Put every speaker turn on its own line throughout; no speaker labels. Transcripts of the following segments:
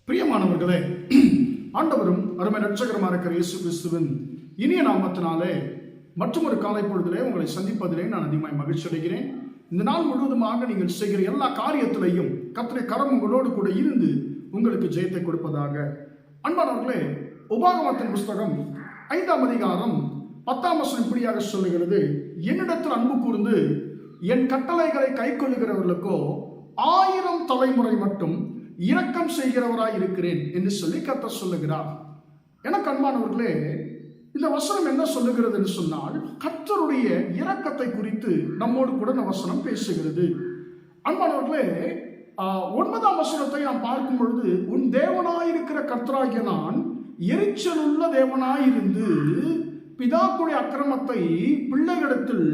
பிரியமானவர்களே, ஆண்டவரும் அருமை ரட்சகருமாக இருக்கிற இயேசு கிறிஸ்துவின் இனிய நாமத்தினாலே மற்றும் ஒரு காலை பொழுதிலே உங்களை சந்திப்பதிலே நான் அதிகமாக மகிழ்ச்சி அடைகிறேன். இந்த நாள் முழுவதுமாக நீங்கள் செய்கிற எல்லா காரியத்திலையும் கர்த்தருடைய கரம் உங்களோடு கூட இருந்து உங்களுக்கு ஜெயத்தை கொடுப்பதாக. அன்பானவர்களே, உபாகமத்தின் புஸ்தகம் 5ஆம் அதிகாரம் 10ஆம் வசனம் இப்படியாக சொல்லுகிறது: என்னிடத்தில் அன்பு கூர்ந்து என் கட்டளைகளை கை கொள்ளுகிறவர்களுக்கோ 1000 தலைமுறை மட்டும் இரக்கம் செய்கிறவராய் இருக்கிறேன் என்று சொல்லி கர்த்தர் சொல்லுகிறார். எனக்கு அன்பானவர்களே, இந்த வசனம் என்ன சொல்லுகிறது என்று சொன்னால், கர்த்தருடைய இரக்கத்தை குறித்து நம்மோடு கூட இந்த வசனம் பேசுகிறது. அன்பானவர்களே, 9ஆம் வசனத்தை நாம் பார்க்கும் பொழுது, உன் தேவனாயிருக்கிற கர்த்தராகிய நான் எரிச்சலுள்ள தேவனாயிருந்து பிதாக்களுடைய அக்கிரமத்தை பிள்ளைகளிடத்தில்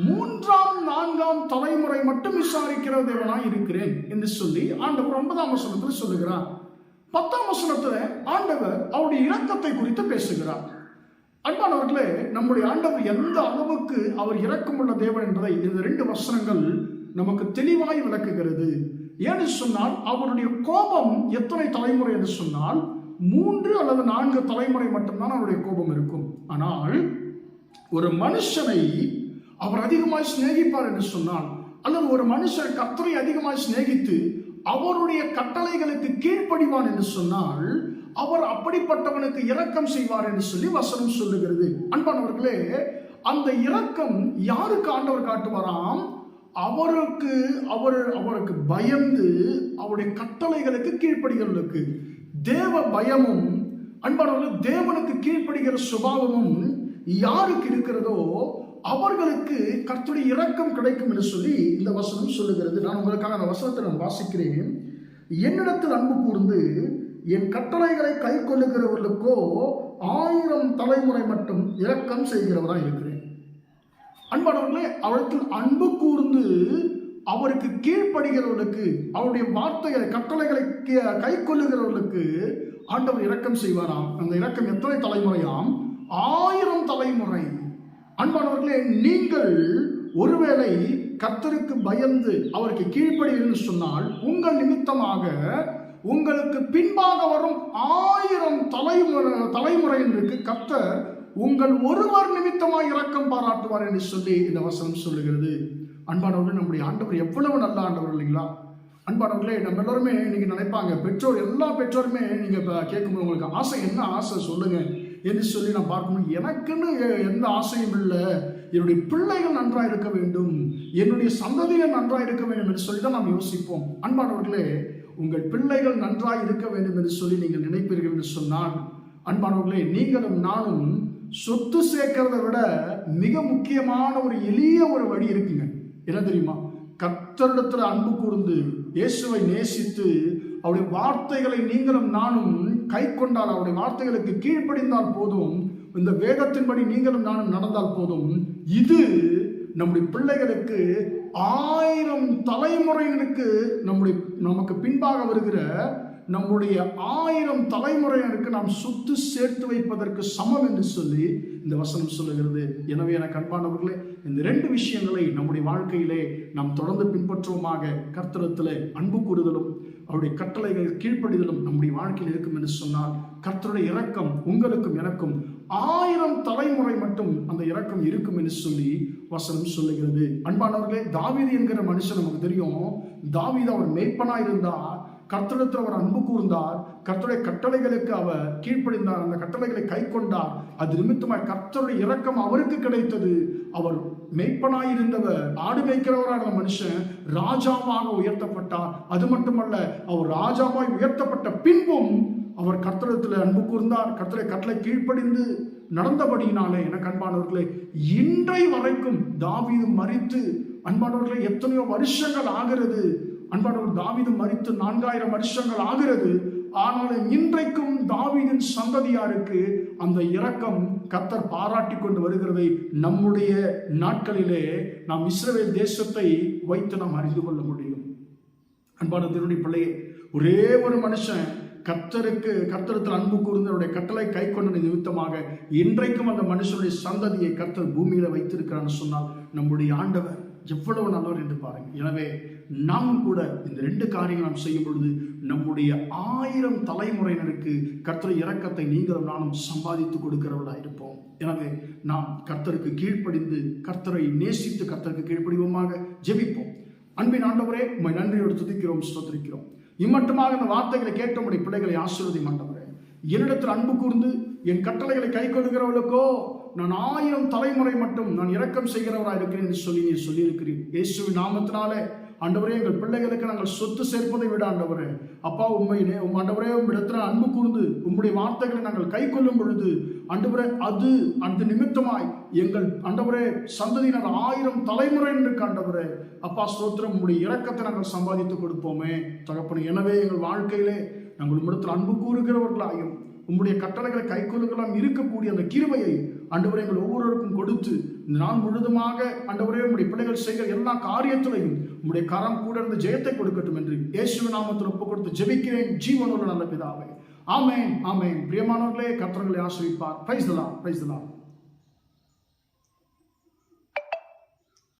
3ஆம் 4ஆம் தலைமுறை மட்டும் விசாரிக்கிற தேவனாய் இருக்கிறேன் என்று சொல்லி ஆண்டவர் 9ஆம் வசனத்தில் சொல்லுகிறார். 10ஆம் வசனத்தில் ஆண்டவர் அவருடைய இரக்கத்தை குறித்து பேசுகிறார். அன்பானவர்களே, நம்முடைய ஆண்டவர் எந்த அளவுக்கு அவர் இரக்கமுள்ள தேவன் என்பதை இந்த 2 வசனங்கள் நமக்கு தெளிவாய் விளக்குகிறது. ஏன்னு சொன்னால், அவருடைய கோபம் எத்தனை தலைமுறை என்று சொன்னால் 3 அல்லது 4 தலைமுறை மட்டும்தான் அவருடைய கோபம் இருக்கும். ஆனால் ஒரு மனுஷனை அவர் அதிகமாய் சிநேகிப்பார் என்று சொன்னால், அல்லது ஒரு மனுஷன் கர்த்தரை அதிகமாய் சிநேகித்து அவருடைய கட்டளைகளுக்கு கீழ்ப்படிவான் என்று சொன்னால், அவர் அப்படிப்பட்டவனுக்கு இரக்கம் செய்வார் என்று சொல்லி வசனம் சொல்லுகிறது. அன்பானவர்களே, அந்த இரக்கம் யாருக்கு ஆண்டவர் காட்டுவாராம்? அவருக்கு பயந்து அவருடைய கட்டளைகளுக்கு கீழ்ப்படுகிறவர்களுக்கு. தேவ பயமும் அன்பானவர்கள் தேவனுக்கு கீழ்ப்படுகிற சுபாவமும் யாருக்கு இருக்கிறதோ அவர்களுக்கு கர்த்தருடைய இரக்கம் கிடைக்கும் என்று சொல்லி இந்த வசனம் சொல்லுகிறது. நான் உங்களுக்காக அந்த வசனத்தை நான் வாசிக்கிறேன். என்னிடத்தில் அன்பு கூர்ந்து என் கட்டளைகளை கை கொள்ளுகிறவர்களுக்கோ 1000 தலைமுறை மட்டும் இரக்கம் செய்கிறவராய் இருக்கிறேன். அன்பானவர்களே, அவருக்கு அன்பு கூர்ந்து அவருக்கு கீழ்ப்படுகிறவர்களுக்கு, அவருடைய வார்த்தைகளை கட்டளைகளை கை கொள்ளுகிறவர்களுக்கு ஆண்டவர் இரக்கம் செய்வாராம். அந்த இரக்கம் எத்தனை தலைமுறையாம்? 1000 தலைமுறை. அன்பானவர்களே, நீங்கள் ஒருவேளை கர்த்தருக்கு பயந்து அவருக்கு கீழ்ப்படின்னு சொன்னால், உங்கள் நிமித்தமாக உங்களுக்கு பின்பாக வரும் 1000 தலைமுறையினருக்கு கர்த்தர் உங்கள் ஒருவர் நிமித்தமாக இரக்கம் பாராட்டுவார் என்று சொல்லி இந்த வசனம் சொல்லுகிறது. அன்பானவர்கள், நம்முடைய ஆண்டவர் எவ்வளவு நல்ல ஆண்டவர் இல்லைங்களா? அன்பானவர்களே, நம்ம எல்லாருமே நீங்க நினைப்பாங்க, பெற்றோர் எல்லா பெற்றோருமே நீங்க கேட்கும்போது உங்களுக்கு ஆசை என்ன ஆசை சொல்லுங்க என்று சொல்லி நான் பார்க்கணும். எனக்குன்னு எந்த ஆசையும் இல்லை, என்னுடைய பிள்ளைகள் நன்றாக இருக்க வேண்டும், என்னுடைய சந்ததிகள் நன்றாக இருக்க வேண்டும் என்று சொல்லி தான் நாம் யோசிப்போம். அன்பானவர்களே, உங்கள் பிள்ளைகள் நன்றாக இருக்க வேண்டும் என்று சொல்லி நீங்கள் நினைப்பீர்கள் என்று சொன்னால், அன்பானவர்களே, நீங்களும் நானும் சொத்து சேர்க்கிறதை விட மிக முக்கியமான ஒரு எளிய ஒரு வழி இருக்குங்க. என்ன தெரியுமா? கர்த்தரிடத்தில் அன்பு கூர்ந்து இயேசுவை நேசித்து அவருடைய வார்த்தைகளை நீங்களும் நானும் கை கொண்டால், அவருடைய வார்த்தைகளுக்கு கீழ்ப்படிந்தால் போதும், இந்த வேதத்தின்படி நீங்களும் நானும் நடந்தால் போதும், இது நம்முடைய பிள்ளைகளுக்கு 1000 தலைமுறைகளுக்கு நமக்கு பின்பாக வருகிற நம்முடைய 1000 தலைமுறையினருக்கு நாம் சொத்து சேர்த்து வைப்பதற்கு சமம் என்று சொல்லி இந்த வசனம் சொல்லுகிறது. எனவே எனக்கு அன்பானவர்களே, இந்த 2 விஷயங்களை நம்முடைய வாழ்க்கையிலே நாம் தொடர்ந்து பின்பற்றுவோமாக. கர்த்தரிடத்திலே அன்பு கூறுதலும் அவருடைய கட்டளைகள் கீழ்ப்படிதலும் நம்முடைய வாழ்க்கையில் இருக்கும் என்று சொன்னால், கர்த்தருடைய இரக்கம் உங்களுக்கும் எனக்கும் 1000 தலைமுறை மட்டும் அந்த இரக்கம் இருக்கும் என்று சொல்லி வசனம் சொல்லுகிறது. அன்பானவர்களே, தாவீது என்கிற மனுஷன் நமக்கு தெரியும். தாவீது அவர் மேய்ப்பனாய் இருந்தார், கர்த்தரிடத்தில் அவர் அன்பு கூர்ந்தார், கர்த்தருடைய கட்டளைகளுக்கு அவர் கீழ்ப்படிந்தார், அந்த கட்டளைகளை கை கொண்டார். அது நிமித்தமாய் கர்த்தருடைய இரக்கம் அவருக்கு கிடைத்தது. அவர் மேய்ப்பனாயிருந்தவர், ஆடு மேய்க்கிறவரான மனுஷன் ராஜாவாக உயர்த்தப்பட்டார். அது மட்டுமல்ல, அவர் ராஜாவாய் உயர்த்தப்பட்ட பின்பும் அவர் கர்த்தரிடத்தில் அன்பு கூர்ந்தார், கர்த்தருடைய கட்டளை கீழ்ப்படிந்து நடந்தபடியினாலே எனக்கு அன்பானவர்களே, இன்றை வரைக்கும் தாவீது மரித்து அன்பானவர்களே எத்தனையோ வருஷங்கள் ஆகிறது. அன்பானவர், தாவீது மரித்து 4000 வருஷங்கள் ஆகிறது. ஆனாலும் இன்றைக்கும் தாவீதின் சந்ததியாருக்கு அந்த இரக்கம் கர்த்தர் பாராட்டி கொண்டு வருகிறதை நம்முடைய நாட்களிலே நாம் இஸ்ரவேல் தேசத்தை வைத்து நாம் அறிந்து கொள்ள முடியும். அன்பான தேவனுடைய பிள்ளையே, ஒரே ஒரு மனுஷன் கர்த்தரிடத்தில் அன்பு கூர்ந்தவருடைய கட்டளை கை கொண்ட நிமித்தமாக இன்றைக்கும் அந்த மனுஷனுடைய சந்ததியை கர்த்தர் பூமியில வைத்திருக்கிறான்னு சொன்னால், நம்முடைய ஆண்டவர் எவ்வளவு நல்லவர் என்று பாருங்க. எனவே நாமும் கூட இந்த 2 காரியங்கள் நாம் செய்யும் பொழுது நம்முடைய 1000 தலைமுறையினருக்கு கர்த்தர் இரக்கத்தை நீங்களும் நானும் சம்பாதித்து கொடுக்கிறவர்களாக இருப்போம். எனவே நாம் கர்த்தருக்கு கீழ்ப்படிந்து கர்த்தரை நேசித்து கர்த்தருக்கு கீழ்ப்படிவோமாக ஜெபிப்போம். அன்பின் ஆண்டவரே, உம்மை நன்றியோடு துதிக்கிறோம், ஸ்தோத்திரிக்கிறோம். இம்மட்டுமாக இந்த வார்த்தைகளை கேட்ட உம்முடைய பிள்ளைகளை ஆசீர்வதியும் ஆண்டவரே. என்னிடத்தில் அன்பு கூர்ந்து என் கட்டளைகளை கை கொள்கிறவர்களுக்கோ நான் 1000 தலைமுறை மட்டும் நான் இரக்கம் செய்கிறவராக இருக்கிறேன் என்று சொல்லி நீ சொல்லியிருக்கிறீர். இயேசுவின் நாமத்தினாலே ஆண்டவரே, எங்கள் பிள்ளைகளுக்கு நாங்கள் சொத்து சேர்ப்பதை விட ஆண்டவரே, அப்பா உண்மையிலே ஆண்டவரே உம்மிடத்தில் அன்பு கூர்ந்து உம்முடைய வார்த்தைகளை நாங்கள் கை கொள்ளும் பொழுது ஆண்டவரே, அது நிமித்தமாய் எங்கள் ஆண்டவரே சந்ததியினர் 1000 தலைமுறை என்று ஆண்டவரே அப்பா ஸ்தோத்திரம், உம்முடைய இரக்கத்தை நாங்கள் சம்பாதித்து கொடுப்போமே தகப்பனே. எனவே எங்கள் வாழ்க்கையிலே நாங்கள் உம்மிடத்தில் அன்பு கூறுகிறவர்களாயும் உம்முடைய கட்டளைகளை கைக்கொள்ளுகளாம் இருக்கக்கூடிய அந்த கிருபையை ஆண்டவரே எங்கள் ஒவ்வொருவருக்கும் கொடுத்து இந்த நாள் முழுதுமாக ஆண்டவரே உம்முடைய பிள்ளைகள் செய்கிற எல்லா காரியத்திலையும் உம்முடைய கரம் கூட இருந்து ஜெயத்தை கொடுக்கட்டும் என்று இயேசுவின் நாமத்தில் ஒப்பு கொடுத்து ஜெபிக்கிறேன் ஜீவனோடு நல்ல பிதாவே. ஆமென், ஆமென். பிரியமானவர்களே, கர்த்தர் உங்களை ஆசீர்வதிப்பார். Praise the Lord, praise the Lord.